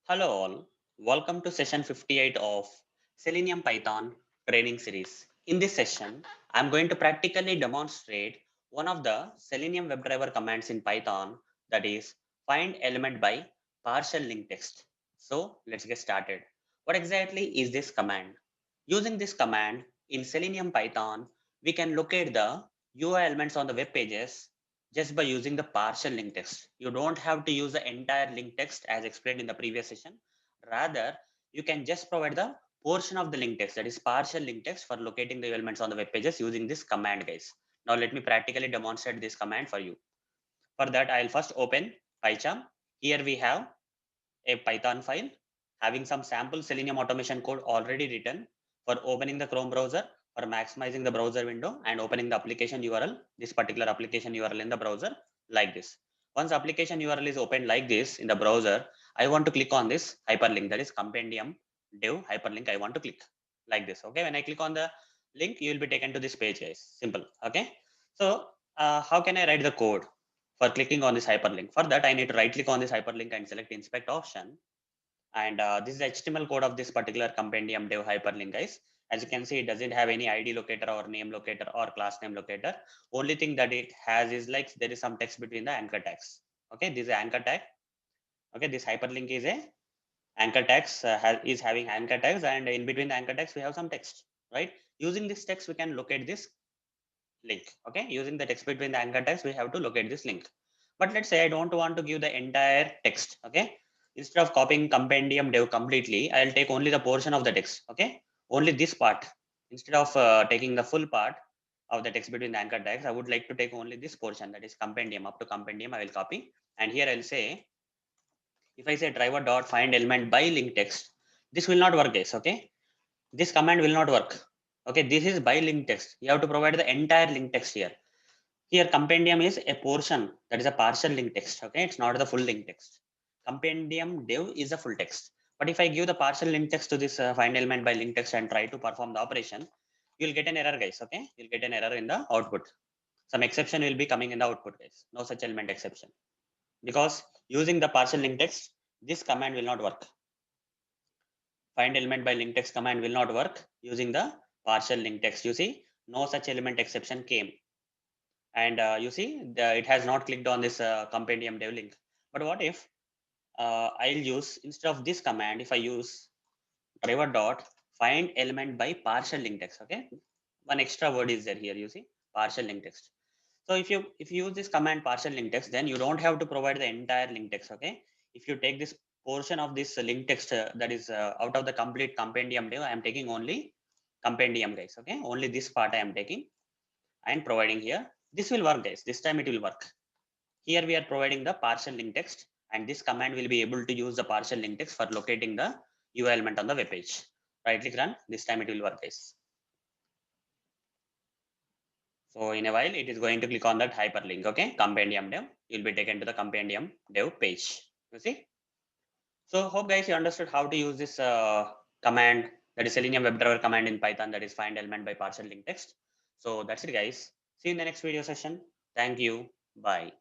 Hello all, welcome to session 58 of Selenium Python training series. In this session, I'm going to practically demonstrate one of the Selenium WebDriver commands in Python, that is find element by partial linked text. So let's get started. What exactly is this command? Using this command in Selenium Python, we can locate the UI elements on the web pages just by using the partial link text. You don't have to use the entire link text as explained in the previous session. Rather, you can just provide the portion of the link text, that is partial link text, for locating the elements on the web pages using this command, guys. Now let me practically demonstrate this command for you. For that, I'll first open PyCharm. Here we have a Python file having some sample Selenium automation code already written for opening the Chrome browser, for maximizing the browser window and opening the application URL, this particular application URL in the browser like this. Once application URL is opened like this in the browser, I want to click on this hyperlink, that is compendium dev hyperlink. I want to click like this. Okay, when I click on the link, you will be taken to this page, guys. Simple. Okay, so how can I write the code for clicking on this hyperlink? For that, I need to right click on this hyperlink and select inspect option. And this is the HTML code of this particular compendium dev hyperlink, guys. As you can see, it doesn't have any ID locator or name locator or class name locator. Only thing that it has is like there is some text between the anchor tags. Okay, this is anchor tag. Okay, this hyperlink is a anchor tags, is having anchor tags, and in between the anchor tags we have some text, right? Using this text we can locate this link. Okay, using the text between the anchor tags we have to locate this link. But let's say I don't want to give the entire text. Okay, instead of copying compendium dev completely, I'll take only the portion of the text. Okay, only this part. Instead of taking the full part of the text between the anchor tags, I would like to take only this portion, that is compendium. Up to compendium I will copy, and here I'll say, if I say driver dot find element by link text, this will not work, guys. Okay, this command will not work. Okay, this is by link text. You have to provide the entire link text here. Here compendium is a portion, that is a partial link text. Okay, it's not the full link text. Compendium dev is a full text. But if I give the partial link text to this find element by link text and try to perform the operation, you'll get an error, guys. Okay, you'll get an error in the output. Some exception will be coming in the output, guys. No such element exception, because using the partial link text, this command will not work. Find element by link text command will not work using the partial link text. You see, no such element exception came. And you see, it has not clicked on this compendium dev link. But what if I'll use, instead of this command, if I use driver dot find element by partial link text. Okay, one extra word is there here. You see, partial link text. So if you use this command partial link text, then you don't have to provide the entire link text. Okay, if you take this portion of this link text, that is out of the complete compendium dev, I am taking only compendium, guys. Okay, only this part I am taking and providing here. This will work, guys. This time it will work. Here we are providing the partial link text, and this command will be able to use the partial link text for locating the UI element on the web page. Right click run. This time it will work, guys. So in a while, it is going to click on that hyperlink. Okay, compendium dev. You'll be taken to the compendium dev page. You see. So hope, guys, you understood how to use this command, that is Selenium WebDriver command in Python, that is find element by partial link text. So that's it, guys. See you in the next video session. Thank you. Bye.